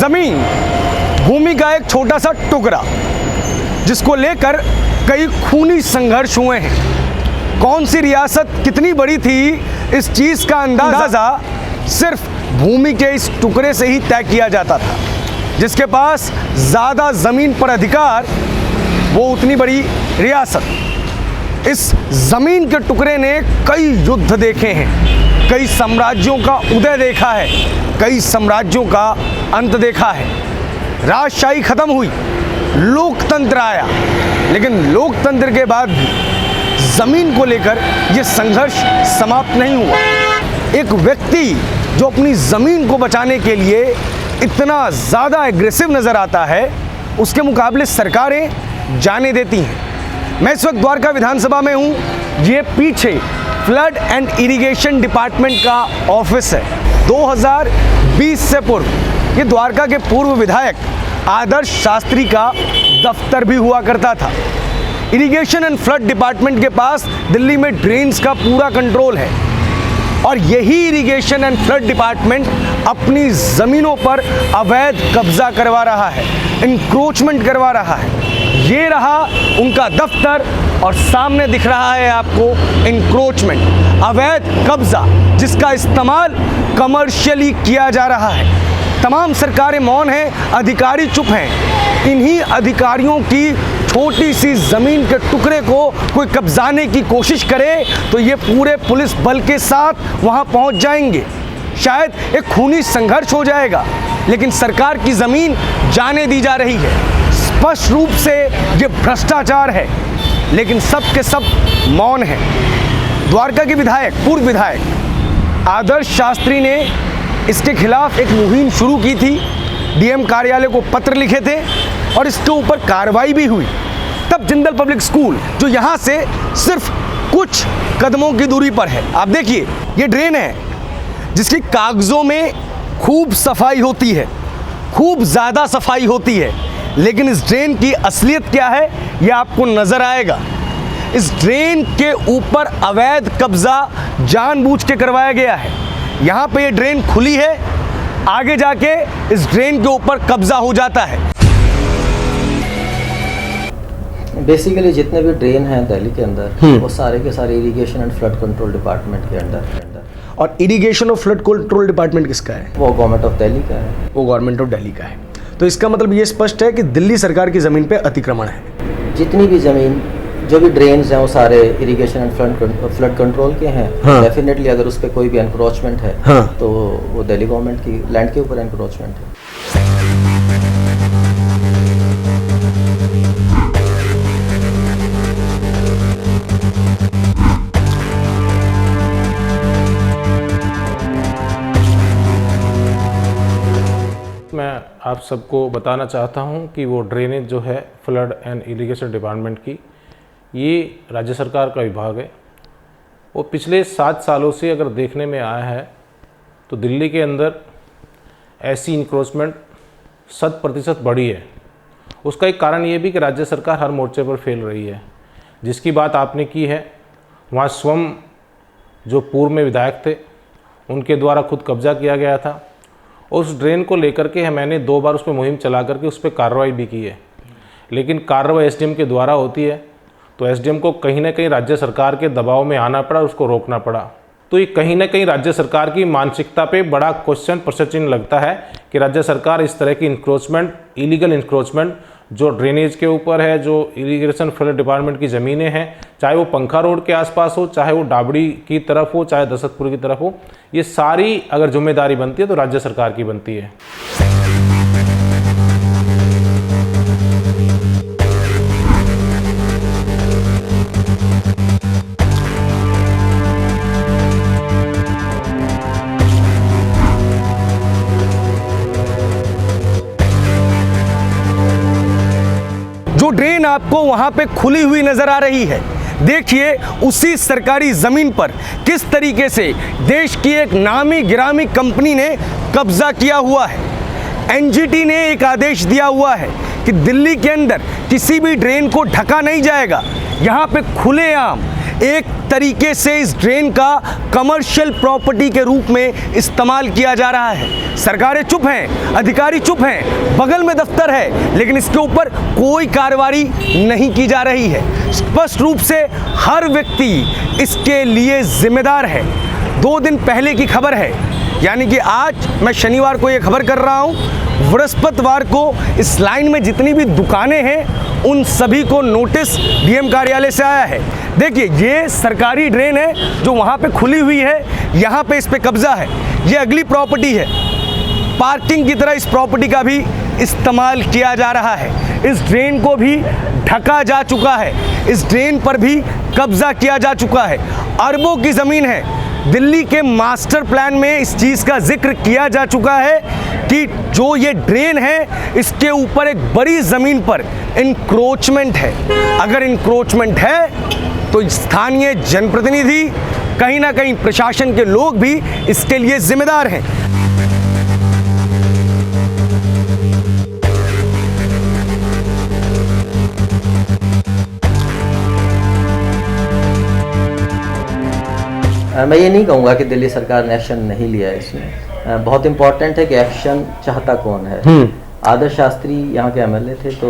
जमीन भूमि का एक छोटा सा टुकड़ा जिसको लेकर कई खूनी संघर्ष हुए हैं। कौन सी रियासत कितनी बड़ी थी इस चीज का अंदाजा सिर्फ भूमि के इस टुकड़े से ही तय किया जाता था। जिसके पास ज्यादा जमीन पर अधिकार वो उतनी बड़ी रियासत। इस जमीन के टुकड़े ने कई युद्ध देखे हैं, कई साम्राज्यों का उदय देखा है, कई साम्राज्यों का अंत देखा है। राजशाही खत्म हुई, लोकतंत्र आया, लेकिन लोकतंत्र के बाद भी जमीन को लेकर यह संघर्ष समाप्त नहीं हुआ। एक व्यक्ति जो अपनी जमीन को बचाने के लिए इतना ज़्यादा एग्रेसिव नज़र आता है, उसके मुकाबले सरकारें जाने देती हैं। मैं इस वक्त द्वारका विधानसभा में हूँ। ये पीछे फ्लड एंड इरिगेशन डिपार्टमेंट का ऑफिस है। 2020 से पूर्व ये द्वारका के पूर्व विधायक आदर्श शास्त्री का दफ्तर भी हुआ करता था। इरिगेशन एंड फ्लड डिपार्टमेंट के पास दिल्ली में ड्रेन्स का पूरा कंट्रोल है और यही इरिगेशन एंड फ्लड डिपार्टमेंट अपनी ज़मीनों पर अवैध कब्जा करवा रहा है, इंक्रोचमेंट करवा रहा है। ये रहा उनका दफ्तर और सामने दिख रहा है आपको इंक्रोचमेंट, अवैध कब्जा, जिसका इस्तेमाल कमर्शियली किया जा रहा है। तमाम सरकारें मौन हैं, अधिकारी चुप हैं। इन्हीं अधिकारियों की छोटी सी ज़मीन के टुकड़े को कोई कब्जाने की कोशिश करे तो ये पूरे पुलिस बल के साथ वहाँ पहुँच जाएंगे। शायद एक खूनी संघर्ष हो जाएगा, लेकिन सरकार की ज़मीन जाने दी जा रही है। स्पष्ट रूप से ये भ्रष्टाचार है, लेकिन सब के सब मौन हैं। द्वारका के विधायक, पूर्व विधायक आदर्श शास्त्री ने इसके खिलाफ एक मुहिम शुरू की थी, डीएम कार्यालय को पत्र लिखे थे और इसके ऊपर कार्रवाई भी हुई। तब जिंदल पब्लिक स्कूल जो यहाँ से सिर्फ कुछ कदमों की दूरी पर है, आप देखिए ये ड्रेन है जिसकी कागज़ों में खूब सफाई होती है, खूब ज़्यादा सफाई होती है, लेकिन इस ड्रेन की असलियत क्या है ये आपको नज़र आएगा। इस ड्रेन के ऊपर अवैध कब्जा जानबूझ के करवाया गया है। यहाँ पे ये ड्रेन खुली है, आगे जाके इस ड्रेन के ऊपर कब्जा हो जाता है। बेसिकली जितने भी ड्रेन हैं दिल्ली के अंदर वो सारे के सारे irrigation and flood control department के अंडर। और इरिगेशन और फ्लड कंट्रोल डिपार्टमेंट किसका है? वो गवर्नमेंट ऑफ दिल्ली का है। वो गवर्नमेंट ऑफ दिल्ली का है। तो इसका मतलब ये स्पष्ट है कि दिल्ली सरकार की ज़मीन पे अतिक्रमण है। जितनी भी ज़मीन, जो भी ड्रेन्स हैं वो सारे इरिगेशन एंड फ्लड कंट्रोल के हैं। हाँ। डेफिनेटली अगर उस पर कोई भी एनक्रोचमेंट है हाँ। तो वो दिल्ली गवर्नमेंट की लैंड के ऊपर एनक्रोचमेंट है। मैं आप सबको बताना चाहता हूं कि वो ड्रेनेज जो है फ्लड एंड इरिगेशन डिपार्टमेंट की, ये राज्य सरकार का विभाग है। वो पिछले 7 सालों से अगर देखने में आया है तो दिल्ली के अंदर ऐसी इंक्रोचमेंट 100% बढ़ी है। उसका एक कारण ये भी कि राज्य सरकार हर मोर्चे पर फेल रही है। जिसकी बात आपने की है, वहाँ स्वयं जो पूर्व में विधायक थे उनके द्वारा खुद कब्जा किया गया था। उस ड्रेन को लेकर के मैंने 2 बार उस पर मुहिम चला करके उस पर कार्रवाई भी की है, लेकिन कार्रवाई एसडीएम के द्वारा होती है, तो एसडीएम को कहीं ना कहीं राज्य सरकार के दबाव में आना पड़ा, उसको रोकना पड़ा। तो ये कहीं ना कहीं राज्य सरकार की मानसिकता पे बड़ा प्रश्न चिन्ह लगता है कि राज्य सरकार इस तरह की इंक्रोचमेंट, इलीगल इंक्रोचमेंट जो ड्रेनेज के ऊपर है, जो इरिगेशन फ्लड डिपार्टमेंट की ज़मीनें हैं, चाहे वो पंखा रोड के आसपास हो, चाहे वो डाबड़ी की तरफ हो, चाहे दशरथपुर की तरफ हो, ये सारी अगर जिम्मेदारी बनती है तो राज्य सरकार की बनती है। जो ड्रेन आपको वहां पे खुली हुई नजर आ रही है, देखिए उसी सरकारी जमीन पर किस तरीके से देश की एक नामी गिरामी कंपनी ने कब्जा किया हुआ है। एनजीटी ने एक आदेश दिया हुआ है कि दिल्ली के अंदर किसी भी ड्रेन को ढका नहीं जाएगा। यहाँ पे खुलेआम एक तरीके से इस ड्रेन का कमर्शियल प्रॉपर्टी के रूप में इस्तेमाल किया जा रहा है। सरकारें चुप हैं, अधिकारी चुप हैं, बगल में दफ्तर है, लेकिन इसके ऊपर कोई कार्रवाई नहीं की जा रही है। स्पष्ट रूप से हर व्यक्ति इसके लिए जिम्मेदार है। 2 दिन पहले की खबर है, यानी कि आज मैं शनिवार को ये खबर कर रहा हूँ, बृहस्पतिवार को इस लाइन में जितनी भी दुकानें हैं उन सभी को नोटिस डीएम कार्यालय से आया है। देखिए, ये सरकारी ड्रेन है जो वहाँ पे खुली हुई है, यहाँ पे इस पे कब्जा है। ये अगली प्रॉपर्टी है, पार्किंग की तरह इस प्रॉपर्टी का भी इस्तेमाल किया जा रहा है। इस ड्रेन को भी ढका जा चुका है, इस ड्रेन पर भी कब्जा किया जा चुका है। अरबों की ज़मीन है। दिल्ली के मास्टर प्लान में इस चीज़ का जिक्र किया जा चुका है कि जो ये ड्रेन है इसके ऊपर एक बड़ी ज़मीन पर इंक्रोचमेंट है। अगर इंक्रोचमेंट है तो स्थानीय जनप्रतिनिधि, कहीं ना कहीं प्रशासन के लोग भी इसके लिए जिम्मेदार हैं। मैं ये नहीं कहूँगा कि दिल्ली सरकार ने एक्शन नहीं लिया है इसमें। बहुत इम्पोर्टेंट है कि एक्शन चाहता कौन है। आदर्श शास्त्री यहाँ के एमएलए थे, तो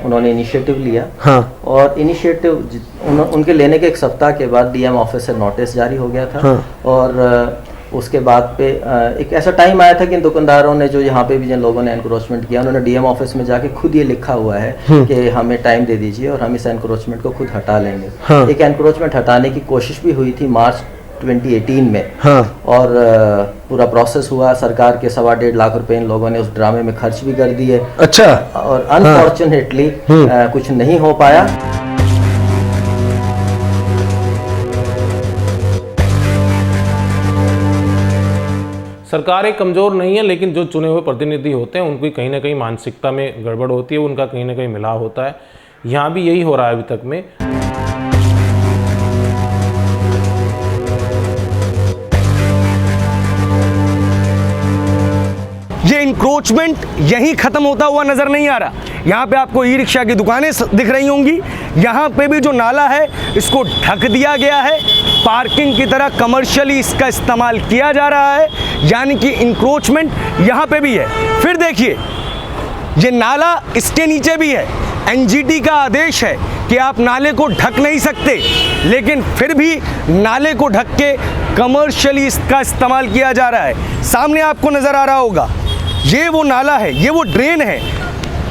उन्होंने इनिशिएटिव लिया। हाँ। और इनिशिएटिव उनके लेने के 1 सप्ताह के बाद डीएम ऑफिस से नोटिस जारी हो गया था। हाँ। और उसके बाद पे एक ऐसा टाइम आया था कि इन दुकानदारों ने, जो यहाँ पे भी जिन लोगों ने एनक्रोचमेंट किया, उन्होंने डीएम ऑफिस में जाके खुद ये लिखा हुआ है कि हमें टाइम दे दीजिए और हम इस एनक्रोचमेंट को खुद हटा लेंगे। हाँ। एक एनक्रोचमेंट हटाने की कोशिश भी हुई थी मार्च 2018 में। हाँ। और पूरा प्रोसेस हुआ। सरकार के 1.25 लाख रुपए इन लोगों ने उस ड्रामे में खर्च भी कर दिए। अच्छा। और अनफॉर्चुनेटली कुछ नहीं हो पाया। सरकारें कमज़ोर नहीं है, लेकिन जो चुने हुए प्रतिनिधि होते हैं उनकी कहीं ना कहीं मानसिकता में गड़बड़ होती है, उनका कहीं ना कहीं मिलाव होता है। यहाँ भी यही हो रहा है अभी तक में। ये इंक्रोचमेंट यहीं खत्म होता हुआ नजर नहीं आ रहा। यहाँ पे आपको ई रिक्शा की दुकानें दिख रही होंगी। यहाँ पे भी जो नाला है इसको ढक दिया गया है, पार्किंग की तरह कमर्शियली इसका इस्तेमाल किया जा रहा है, यानी कि इंक्रोचमेंट यहाँ पे भी है। फिर देखिए, ये नाला इसके नीचे भी है। एनजीटी का आदेश है कि आप नाले को ढक नहीं सकते, लेकिन फिर भी नाले को ढक के कमर्शियली इसका इस्तेमाल किया जा रहा है। सामने आपको नज़र आ रहा होगा, ये वो नाला है, ये वो ड्रेन है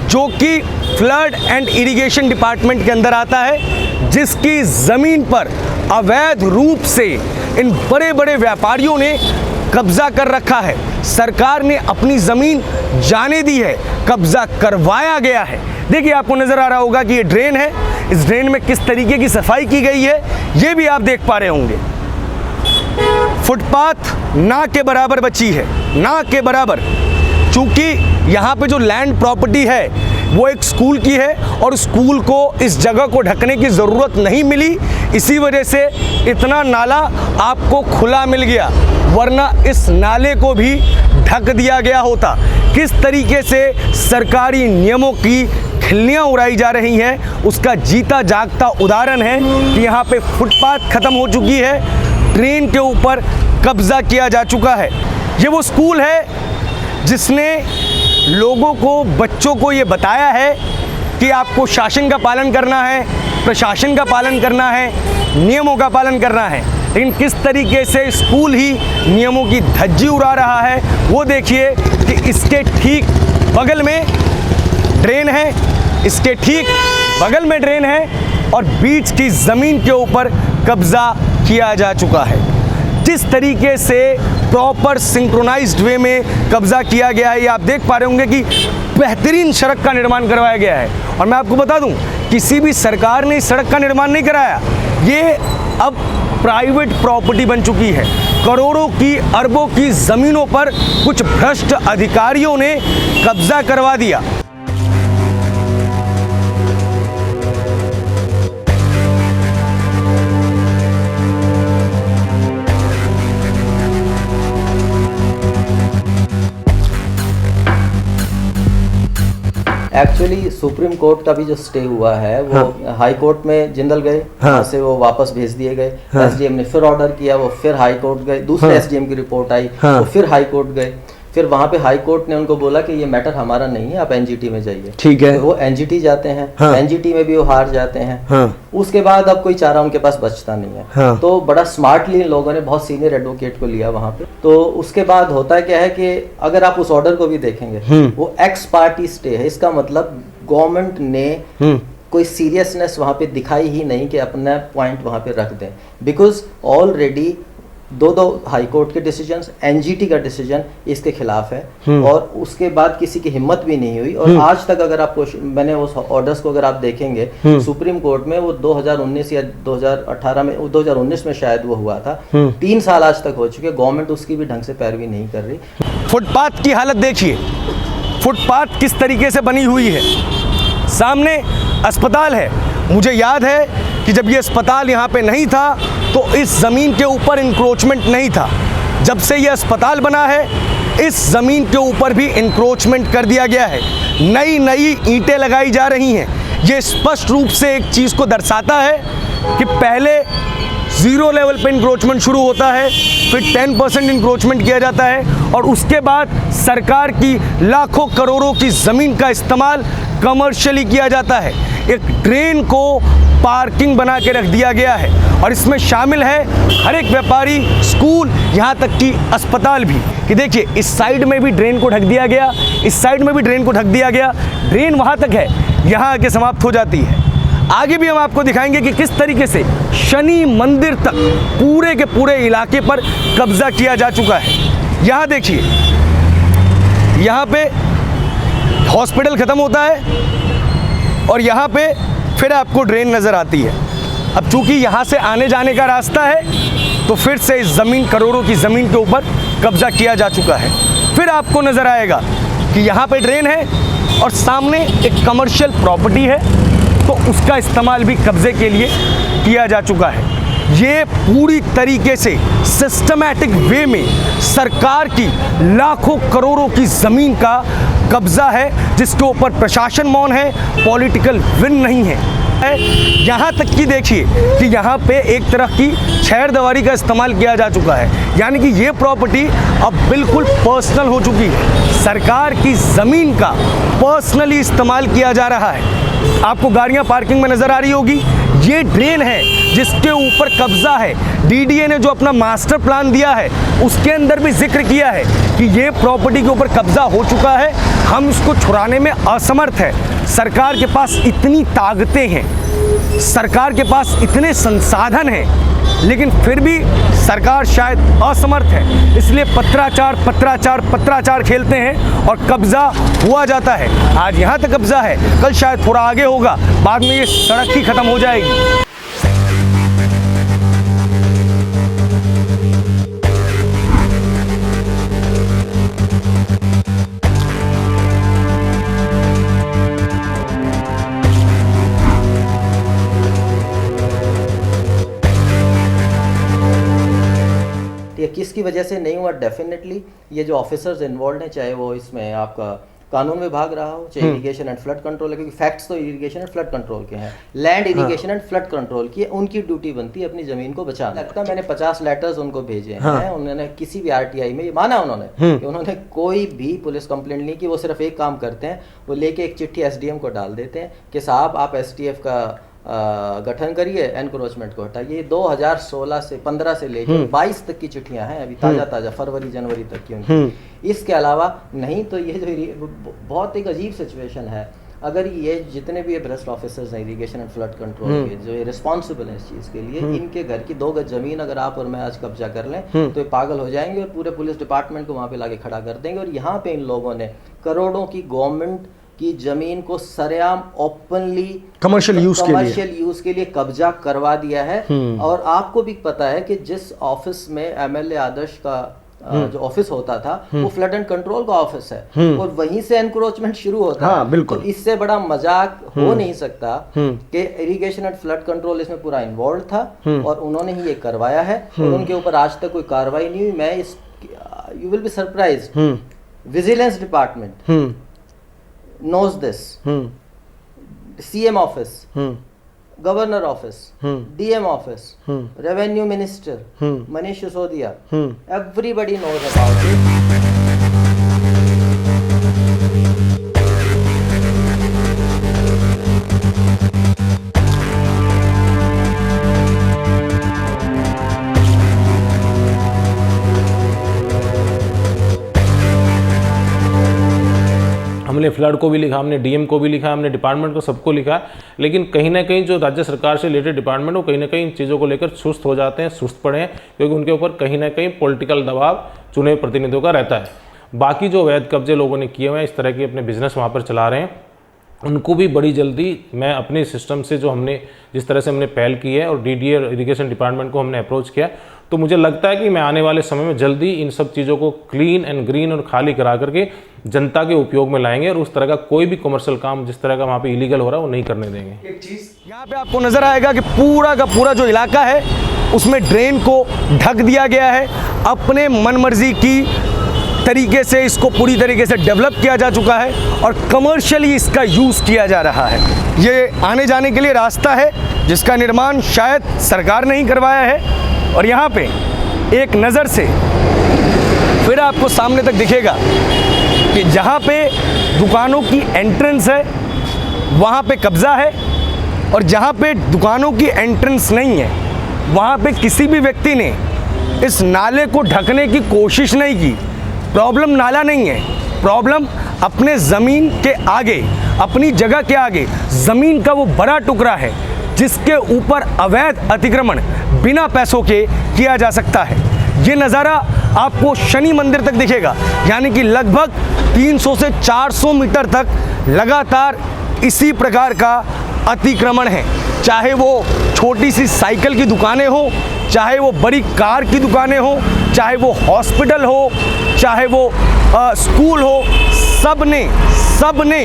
जो कि फ्लड एंड इरिगेशन डिपार्टमेंट के अंदर आता है, जिसकी ज़मीन पर अवैध रूप से इन बड़े बड़े व्यापारियों ने कब्जा कर रखा है। सरकार ने अपनी ज़मीन जाने दी है, कब्जा करवाया गया है। देखिए, आपको नज़र आ रहा होगा कि ये ड्रेन है, इस ड्रेन में किस तरीके की सफाई की गई है ये भी आप देख पा रहे होंगे। फुटपाथ ना के बराबर बची है, ना के बराबर। चूँकि यहाँ पे जो लैंड प्रॉपर्टी है वो एक स्कूल की है और स्कूल को इस जगह को ढकने की ज़रूरत नहीं मिली, इसी वजह से इतना नाला आपको खुला मिल गया, वरना इस नाले को भी ढक दिया गया होता। किस तरीके से सरकारी नियमों की खिल्लियाँ उड़ाई जा रही हैं उसका जीता जागता उदाहरण है कि यहाँ पे फुटपाथ ख़त्म हो चुकी है, ड्रेन के ऊपर कब्जा किया जा चुका है। ये वो स्कूल है जिसने लोगों को, बच्चों को ये बताया है कि आपको शासन का पालन करना है, प्रशासन का पालन करना है, नियमों का पालन करना है। लेकिन किस तरीके से स्कूल ही नियमों की धज्जी उड़ा रहा है वो देखिए कि इसके ठीक बगल में ड्रेन है, इसके ठीक बगल में ड्रेन है और बीच की ज़मीन के ऊपर कब्ज़ा किया जा चुका है। जिस तरीके से प्रॉपर सिंक्रोनाइज्ड वे में कब्जा किया गया है, ये आप देख पा रहे होंगे कि बेहतरीन सड़क का निर्माण करवाया गया है। और मैं आपको बता दूं, किसी भी सरकार ने इस सड़क का निर्माण नहीं कराया, ये अब प्राइवेट प्रॉपर्टी बन चुकी है। करोड़ों की, अरबों की ज़मीनों पर कुछ भ्रष्ट अधिकारियों ने कब्जा करवा दिया। एक्चुअली सुप्रीम कोर्ट का भी जो स्टे हुआ है वो हाई कोर्ट में जिंदल गए, वहाँ से वो वापस भेज दिए गए। एसडीएम ने फिर ऑर्डर किया, वो फिर हाई कोर्ट गए, दूसरे एसडीएम की रिपोर्ट आई, वो फिर हाई कोर्ट गए। फिर वहाँ पे हाई कोर्ट ने उनको बोला कि ये मैटर हमारा नहीं है, आप एनजीटी में जाइए। ठीक है। तो वो एनजीटी जाते हैं, एनजीटी में भी वो हार जाते हैं। उसके बाद अब कोई चारा उनके पास बचता नहीं है। तो बड़ा स्मार्टली इन लोगों ने बहुत सीनियर एडवोकेट को लिया वहाँ पे। तो उसके बाद होता क्या है कि अगर आप उस ऑर्डर को भी देखेंगे, वो एक्स पार्टी स्टे है। इसका मतलब गवर्नमेंट ने कोई सीरियसनेस वहाँ पे दिखाई ही नहीं कि अपना पॉइंट वहाँ पे रख दें, बिकॉज ऑलरेडी दो हाई कोर्ट के डिसीजंस, एनजीटी का डिसीजन इसके खिलाफ है और उसके बाद किसी की हिम्मत भी नहीं हुई। और आज तक अगर आपको, मैंने उस ऑर्डर्स को अगर आप देखेंगे सुप्रीम कोर्ट में, वो 2019 या 2018 में, 2019 में शायद वो हुआ था, 3 साल आज तक हो चुके, गवर्नमेंट उसकी भी ढंग से पैरवी नहीं कर रही। फुटपाथ की हालत देखिए, फुटपाथ किस तरीके से बनी हुई है। सामने अस्पताल है। मुझे याद है कि जब ये अस्पताल यहाँ पे नहीं था तो इस ज़मीन के ऊपर इंक्रोचमेंट नहीं था। जब से ये अस्पताल बना है इस ज़मीन के ऊपर भी इंक्रोचमेंट कर दिया गया है। नई नई ईंटें लगाई जा रही हैं। ये स्पष्ट रूप से एक चीज़ को दर्शाता है कि पहले 0 लेवल पे इंक्रोचमेंट शुरू होता है, फिर 10% इंक्रोचमेंट किया जाता है और उसके बाद सरकार की लाखों करोड़ों की ज़मीन का इस्तेमाल कमर्शियली किया जाता है। एक ड्रेन को पार्किंग बना के रख दिया गया है और इसमें शामिल है हर एक व्यापारी, स्कूल, यहाँ तक कि अस्पताल भी। कि देखिए इस साइड में भी ड्रेन को ढक दिया गया, इस साइड में भी ड्रेन को ढक दिया गया। ड्रेन वहाँ तक है, यहाँ आके समाप्त हो जाती है। आगे भी हम आपको दिखाएंगे कि किस तरीके से शनि मंदिर तक पूरे के पूरे इलाके पर कब्जा किया जा चुका है। यहाँ देखिए, यहाँ पे हॉस्पिटल ख़त्म होता है और यहाँ पे फिर आपको ड्रेन नज़र आती है। अब चूंकि यहाँ से आने जाने का रास्ता है तो फिर से इस ज़मीन, करोड़ों की ज़मीन के ऊपर कब्जा किया जा चुका है। फिर आपको नज़र आएगा कि यहाँ पे ड्रेन है और सामने एक कमर्शियल प्रॉपर्टी है, तो उसका इस्तेमाल भी कब्जे के लिए किया जा चुका है। ये पूरी तरीके से सिस्टमैटिक वे में सरकार की लाखों करोड़ों की ज़मीन का कब्जा है, जिसके ऊपर प्रशासन मौन है, पॉलिटिकल विन नहीं है। यहाँ तक कि देखिए कि यहाँ पे एक तरह की छेड़दवारी का इस्तेमाल किया जा चुका है, यानी कि ये प्रॉपर्टी अब बिल्कुल पर्सनल हो चुकी है। सरकार की ज़मीन का पर्सनली इस्तेमाल किया जा रहा है। आपको गाड़ियाँ पार्किंग में नज़र आ रही होगी, ये ड्रेन है जिसके ऊपर कब्जा है। डीडीए ने जो अपना मास्टर प्लान दिया है उसके अंदर भी जिक्र किया है कि ये प्रॉपर्टी के ऊपर कब्जा हो चुका है, हम इसको छुड़ाने में असमर्थ है। सरकार के पास इतनी ताकतें हैं, सरकार के पास इतने संसाधन हैं, लेकिन फिर भी सरकार शायद असमर्थ है, इसलिए पत्राचार खेलते हैं और कब्जा हुआ जाता है। आज यहाँ तक कब्जा है, कल शायद थोड़ा आगे होगा, बाद में ये सड़क ही खत्म हो जाएगी। किसकी वजह से नहीं हुआ? डेफिनेटली ये जो ऑफिसर्स इन्वॉल्व हैं, चाहे वो इसमें आपका कानून विभाग रहा हो, चाहे इरिगेशन एंड फ्लड कंट्रोल है, क्योंकि फैक्ट्स तो इरिगेशन एंड फ्लड कंट्रोल के हैं, land irrigation and flood control की, उनकी ड्यूटी बनती है अपनी जमीन को बचाना। लगता है मैंने 50 लेटर्स उनको भेजे हैं, उन्होंने किसी भी आरटीआई में ये माना उन्होंने कि उन्होंने कोई भी पुलिस कंप्लेंट नहीं की। वो सिर्फ एक काम करते हैं, वो लेके एक चिट्ठी एसडीएम को डाल देते हैं कि साहब आप एसटीएफ का गठन करिए, एनक्रोचमेंट को हटाइए। 2016 से 15 से लेकर 22 तक की चिट्ठियां हैं, अभी ताज़ा फरवरी जनवरी तक की उनकी। इसके अलावा नहीं तो ये जो बहुत एक अजीब सिचुएशन है। अगर ये जितने भी ये भ्रष्ट ऑफिसर्स हैं इरिगेशन एंड फ्लड कंट्रोल के, जो ये रिस्पॉन्सिबल हैं इस चीज़ के लिए, इनके घर की 2 गज जमीन अगर आप और मैं आज कब्जा कर लें तो ये पागल हो जाएंगे और पूरे पुलिस डिपार्टमेंट को वहाँ पे लाके खड़ा कर देंगे। और यहाँ पे इन लोगों ने करोड़ों की गवर्नमेंट की जमीन को सरेआम ओपनली कमर्शियल यूज के लिए कब्जा करवा दिया है। और आपको भी पता है कि जिस ऑफिस में एमएलए आदर्श का जो ऑफिस होता था वो फ्लड एंड कंट्रोल का ऑफिस है और वहीं से एनक्रोचमेंट शुरू होता है। बिल्कुल। तो इससे बड़ा मजाक हो नहीं सकता कि इरिगेशन एंड फ्लड कंट्रोल इसमें पूरा इन्वॉल्व था और उन्होंने ही ये करवाया है और उनके ऊपर आज तक कोई कार्रवाई नहीं हुई। मैं इस, you will be surprised, vigilance department knows this. CM office, governor office, DM office, revenue minister, Manish Sisodia, everybody knows about it. हमने फ्लड को भी लिखा, हमने डीएम को भी लिखा, हमने डिपार्टमेंट को सबको लिखा, लेकिन कहीं ना कहीं जो राज्य सरकार से रिलेटेड डिपार्टमेंट वो कहीं ना कहीं इन चीज़ों को लेकर सुस्त हो जाते हैं, सुस्त पड़े हैं, क्योंकि उनके ऊपर कहीं ना कहीं पॉलिटिकल दबाव चुने हुए प्रतिनिधियों का रहता है। बाकी जो अवैध कब्जे लोगों ने किए हुए हैं, इस तरह के अपने बिजनेस वहाँ पर चला रहे हैं, उनको भी बड़ी जल्दी मैं अपने सिस्टम से जो हमने जिस तरह से हमने पहल की है और डीडीए इरिगेशन डिपार्टमेंट को हमने अप्रोच किया, तो मुझे लगता है कि मैं आने वाले समय में जल्दी इन सब चीज़ों को क्लीन एंड ग्रीन और खाली करा करके जनता के उपयोग में लाएंगे और उस तरह का कोई भी कमर्शियल काम जिस तरह का वहाँ पे इलीगल हो रहा है वो नहीं करने देंगे। एक चीज़ यहाँ पे आपको नजर आएगा कि पूरा का पूरा जो इलाका है उसमें ड्रेन को ढक दिया गया है। अपने मनमर्जी की तरीके से इसको पूरी तरीके से डेवलप किया जा चुका है और कमर्शियली इसका यूज़ किया जा रहा है। ये आने जाने के लिए रास्ता है जिसका निर्माण शायद सरकार ने ही करवाया है। और यहाँ पे एक नज़र से फिर आपको सामने तक दिखेगा कि जहाँ पे दुकानों की एंट्रेंस है वहाँ पे कब्ज़ा है, और जहाँ पे दुकानों की एंट्रेंस नहीं है वहाँ पे किसी भी व्यक्ति ने इस नाले को ढकने की कोशिश नहीं की। प्रॉब्लम नाला नहीं है, प्रॉब्लम अपने ज़मीन के आगे, अपनी जगह के आगे ज़मीन का वो बड़ा टुकड़ा है जिसके ऊपर अवैध अतिक्रमण बिना पैसों के किया जा सकता है। ये नज़ारा आपको शनि मंदिर तक दिखेगा, यानी कि लगभग 300 से 400 मीटर तक लगातार इसी प्रकार का अतिक्रमण है। चाहे वो छोटी सी साइकिल की दुकानें हो, चाहे वो बड़ी कार की दुकानें हो, चाहे वो हॉस्पिटल हो, चाहे वो स्कूल हो, सब ने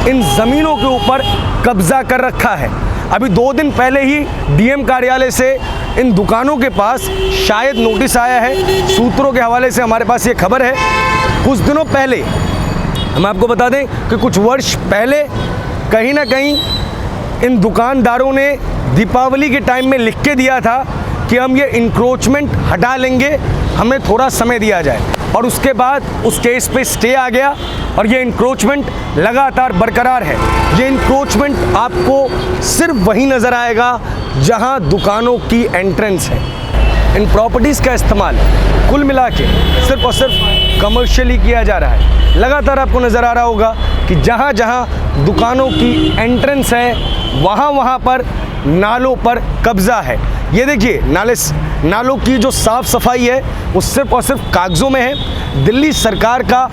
इन ज़मीनों के ऊपर कब्ज़ा कर रखा है। अभी 2 दिन पहले ही डीएम कार्यालय से इन दुकानों के पास शायद नोटिस आया है। सूत्रों के हवाले से हमारे पास ये खबर है, कुछ दिनों पहले हम आपको बता दें कि कुछ वर्ष पहले कहीं ना कहीं इन दुकानदारों ने दीपावली के टाइम में लिख के दिया था कि हम ये इंक्रोचमेंट हटा लेंगे, हमें थोड़ा समय दिया जाए, और उसके बाद उस केस पे स्टे आ गया और ये इंक्रोचमेंट लगातार बरकरार है। ये इंक्रोचमेंट आपको सिर्फ वहीं नज़र आएगा जहां दुकानों की एंट्रेंस है। इन प्रॉपर्टीज़ का इस्तेमाल कुल मिला के सिर्फ और सिर्फ कमर्शियली किया जा रहा है। लगातार आपको नज़र आ रहा होगा कि जहां जहां दुकानों की एंट्रेंस है वहां पर नालों पर कब्ज़ा है। ये देखिए नालों की जो साफ़ सफाई है वो सिर्फ और सिर्फ कागज़ों में है। दिल्ली सरकार का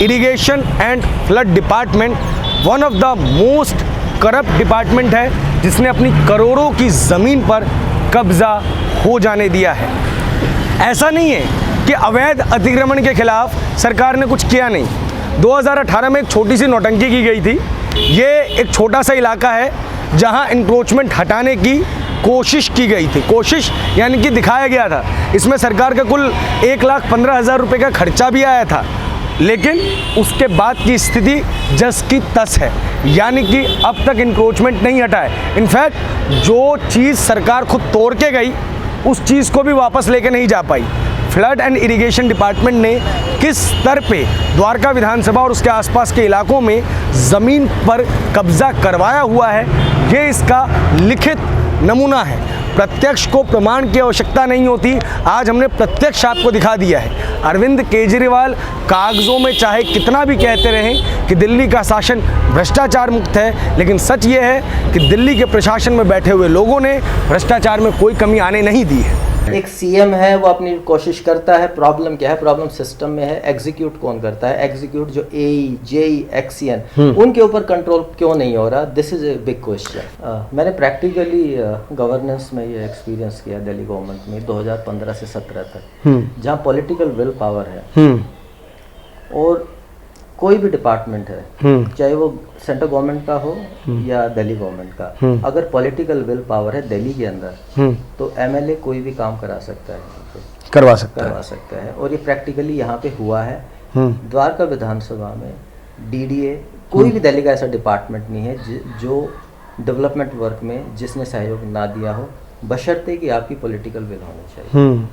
irrigation and flood department one of the most corrupt department है जिसने अपनी करोड़ों की ज़मीन पर कब्ज़ा हो जाने दिया है। ऐसा नहीं है कि अवैध अतिक्रमण के खिलाफ सरकार ने कुछ किया नहीं। 2018 में एक छोटी सी नौटंकी की गई थी। ये एक छोटा सा इलाका है जहां इंक्रोचमेंट हटाने की कोशिश की गई थी। कोशिश यानी कि दिखाया गया था। इसमें सरकार का कुल 1,15,000 रुपये का खर्चा भी आया था, लेकिन उसके बाद की स्थिति जस की तस है, यानी कि अब तक इंक्रोचमेंट नहीं हटा है। इनफैक्ट जो चीज़ सरकार खुद तोड़ के गई उस चीज़ को भी वापस लेके नहीं जा पाई। फ्लड एंड इरिगेशन डिपार्टमेंट ने किस स्तर पे द्वारका विधानसभा और उसके आसपास के इलाकों में ज़मीन पर कब्ज़ा करवाया हुआ है, ये इसका लिखित नमूना है। प्रत्यक्ष को प्रमाण की आवश्यकता नहीं होती। आज हमने प्रत्यक्ष आपको दिखा दिया है। अरविंद केजरीवाल कागज़ों में चाहे कितना भी कहते रहें कि दिल्ली का शासन भ्रष्टाचार मुक्त है, लेकिन सच ये है कि दिल्ली के प्रशासन में बैठे हुए लोगों ने भ्रष्टाचार में कोई कमी आने नहीं दी है। एक सीएम है, वो अपनी कोशिश करता है। प्रॉब्लम क्या है? प्रॉब्लम सिस्टम में है। एग्जीक्यूट कौन करता है? एग्जीक्यूट जो एई, जेई, एक्सीएन, उनके ऊपर कंट्रोल क्यों नहीं हो रहा? This is a big question. मैंने प्रैक्टिकली गवर्नेंस में ये एक्सपीरियंस किया दिल्ली गवर्नमेंट में 2015 से 17 तक, जहाँ पॉलिटिकल विल पावर है और कोई भी डिपार्टमेंट है, चाहे वो सेंट्रल गवर्नमेंट का हो या दिल्ली गवर्नमेंट का, अगर पॉलिटिकल विल पावर है दिल्ली के अंदर, तो एमएलए कोई भी काम करा सकता है, करवा सकता है। और ये प्रैक्टिकली यहाँ पे हुआ है। द्वारका विधानसभा में DDA, कोई भी दिल्ली का ऐसा डिपार्टमेंट नहीं है जो डेवलपमेंट वर्क में जिसने सहयोग ना दिया हो, बशर्ते कि आपकी पॉलिटिकल विल होनी चाहिए।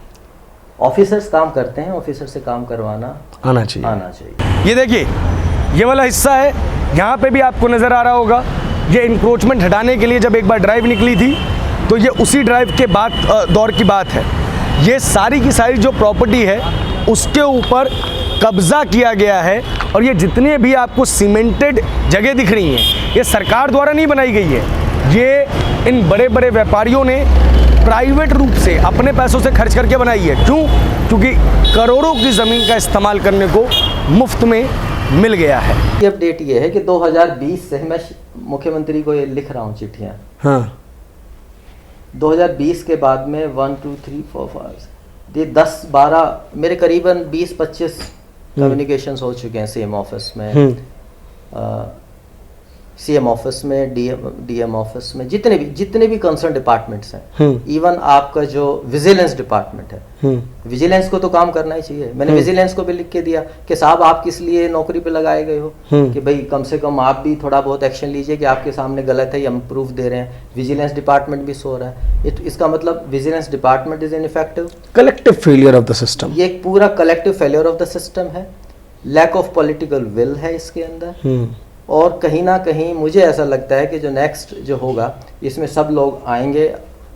ऑफिसर्स काम करते हैं, ऑफिसर से काम करवाना आना चाहिए। ये देखिए, ये वाला हिस्सा है, यहाँ पे भी आपको नज़र आ रहा होगा, ये इंक्रोचमेंट हटाने के लिए जब एक बार ड्राइव निकली थी तो ये उसी ड्राइव के बाद दौर की बात है। ये सारी की सारी जो प्रॉपर्टी है उसके ऊपर कब्ज़ा किया गया है, और ये जितने भी आपको सीमेंटेड जगह दिख रही हैं ये सरकार द्वारा नहीं बनाई गई है, ये इन बड़े बड़े व्यापारियों ने प्राइवेट रूप से अपने पैसों से खर्च करके बनाई है। क्यों? क्योंकि करोड़ों की ज़मीन का इस्तेमाल करने को मुफ्त में मिल गया है। ये अपडेट ये है कि 2020 से मैं मुख्यमंत्री को ये लिख रहा हूँ चिट्ठियाँ। हाँ, 2020 के बाद में 1 2 3 4 5 ये 10-12 मेरे करीबन 20-25 कम्युनिकेशंस हो चुके हैं सीएम ऑफिस में, सीएम ऑफिस में, डीएम ऑफिस में, जितने भी कंसर्न डिपार्टमेंट्स हैं, इवन आपका जो विजिलेंस डिपार्टमेंट है, विजिलेंस को तो काम करना ही चाहिए। मैंने विजिलेंस को भी लिख के दिया कि साहब आप किस लिए नौकरी पे लगाए गए हो, कि भाई कम से कम आप भी थोड़ा बहुत एक्शन लीजिए कि आपके सामने गलत है, हम प्रूफ दे रहे हैं। विजिलेंस डिपार्टमेंट भी सो रहा है, इसका मतलब vigilance department is ineffective, collective failure of the system. ये एक पूरा collective failure of the system है, लैक ऑफ पॉलिटिकल विल है इसके अंदर। और कहीं ना कहीं मुझे ऐसा लगता है कि जो नेक्स्ट जो होगा इसमें सब लोग आएंगे,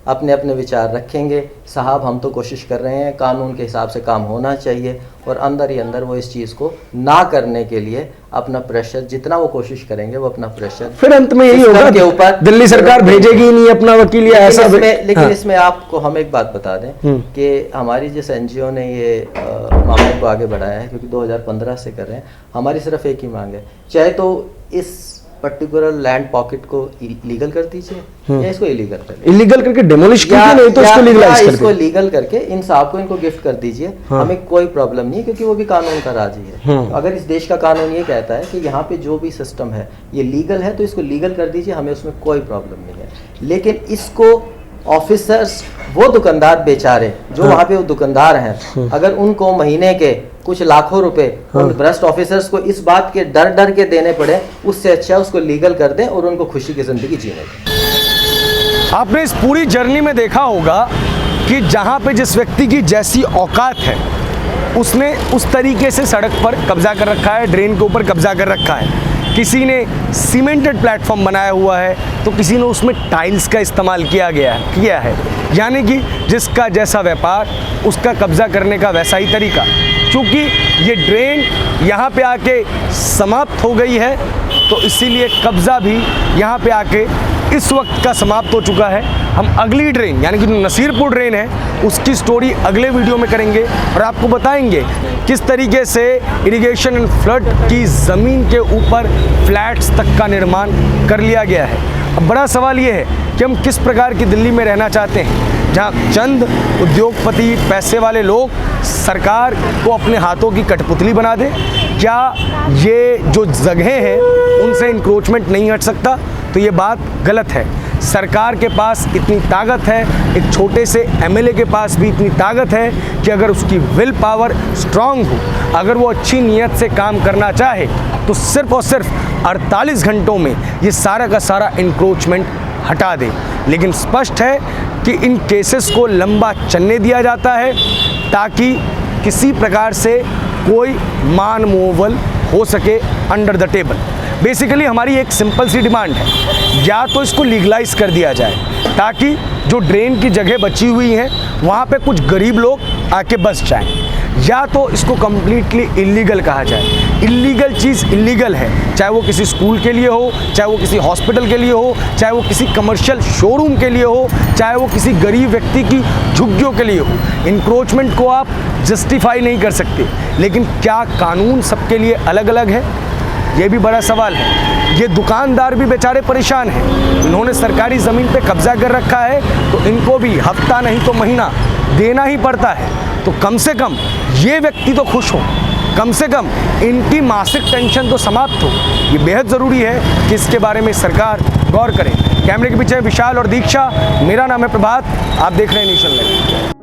अपने अपने विचार रखेंगे, साहब हम तो कोशिश कर रहे हैं, कानून के हिसाब से काम होना चाहिए, और अंदर ही अंदर वो इस चीज़ को ना करने के लिए अपना प्रेशर, जितना वो कोशिश करेंगे वो अपना प्रेशर फिर अंत में यही होगा के ऊपर दिल्ली सरकार भेजेगी ही नहीं अपना वकील या ऐसा। लेकिन इसमें आपको हम एक बात बता दें कि हमारी जिस NGO ने ये मामले को आगे बढ़ाया है, क्योंकि 2015 से कर रहे हैं, हमारी सिर्फ एक ही मांग है, चाहे तो इस पर्टिकुलर लैंड पॉकेट को लीगल कर दीजिए या इसको इलीगल कर दीजिए, इलीगल करके डेमोलिश कीजिए, नहीं तो इसको लीगलाइज कर दीजिए, इसको लीगल करके इन साहब को इनको गिफ्ट कर दीजिए। हमें कोई प्रॉब्लम नहीं है, क्योंकि वो भी कानून का राजी है। अगर इस देश का कानून ये कहता है कि यहाँ पे जो भी सिस्टम है ये लीगल है, तो इसको लीगल कर दीजिए, हमें उसमें कोई प्रॉब्लम नहीं है। लेकिन इसको ऑफिसर्स, वो दुकानदार बेचारे जो वहाँ पे वो दुकानदार हैं, अगर उनको महीने के कुछ लाखों रुपए उन भ्रष्ट ऑफिसर्स को इस बात के डर के देने पड़े, उससे अच्छा उसको लीगल कर दें और उनको खुशी की जिंदगी जीने दें। आपने इस पूरी जर्नी में देखा होगा कि जहाँ पे जिस व्यक्ति की जैसी औकात है उसने उस तरीके से सड़क पर कब्जा कर रखा है, ड्रेन के ऊपर कब्जा कर रखा है। किसी ने सीमेंटेड प्लेटफॉर्म बनाया हुआ है तो किसी ने उसमें टाइल्स का इस्तेमाल किया है। यानी कि जिसका जैसा व्यापार उसका कब्जा करने का वैसा ही तरीका। क्योंकि ये ड्रेन यहाँ पे आके समाप्त हो गई है तो इसीलिए कब्जा भी यहाँ पे आके इस वक्त का समाप्त हो चुका है। हम अगली ड्रेन यानी कि नसीरपुर ड्रेन है उसकी स्टोरी अगले वीडियो में करेंगे और आपको बताएंगे किस तरीके से इरिगेशन एंड फ्लड की ज़मीन के ऊपर फ्लैट्स तक का निर्माण कर लिया गया है। अब बड़ा सवाल ये है कि हम किस प्रकार की दिल्ली में रहना चाहते हैं, जहाँ चंद उद्योगपति पैसे वाले लोग सरकार को अपने हाथों की कठपुतली बना दे। क्या ये जो जगहें हैं उनसे इंक्रोचमेंट नहीं हट सकता? तो ये बात गलत है। सरकार के पास इतनी ताकत है, एक छोटे से MLA के पास भी इतनी ताकत है कि अगर उसकी विल पावर स्ट्रांग हो, अगर वो अच्छी नीयत से काम करना चाहे तो सिर्फ और सिर्फ 48 घंटों में ये सारा का सारा इंक्रोचमेंट हटा दे। लेकिन स्पष्ट है कि इन केसेस को लंबा चलने दिया जाता है ताकि किसी प्रकार से कोई मान मूवल हो सके अंडर द टेबल। बेसिकली हमारी एक सिंपल सी डिमांड है, या तो इसको लीगलाइज कर दिया जाए ताकि जो ड्रेन की जगह बची हुई हैं वहाँ पे कुछ गरीब लोग आके बस जाएं, या तो इसको कम्प्लीटली इलीगल कहा जाए। इलीगल चीज़ इलीगल है, चाहे वो किसी स्कूल के लिए हो, चाहे वो किसी हॉस्पिटल के लिए हो, चाहे वो किसी कमर्शियल शोरूम के लिए हो, चाहे वो किसी गरीब व्यक्ति की झुग्गियों के लिए हो। इंक्रोचमेंट को आप जस्टिफाई नहीं कर सकते, लेकिन क्या कानून सबके लिए अलग अलग है? ये भी बड़ा सवाल है। ये दुकानदार भी बेचारे परेशान हैं, इन्होंने सरकारी ज़मीन पे कब्जा कर रखा है तो इनको भी हफ्ता नहीं तो महीना देना ही पड़ता है। तो कम से कम ये व्यक्ति तो खुश हो, कम से कम इनकी मासिक टेंशन तो समाप्त हो। ये बेहद ज़रूरी है कि इसके बारे में सरकार गौर करे। कैमरे के पीछे विशाल और दीक्षा, मेरा नाम है प्रभात, आप देख रहे हैं नेशन लाइव।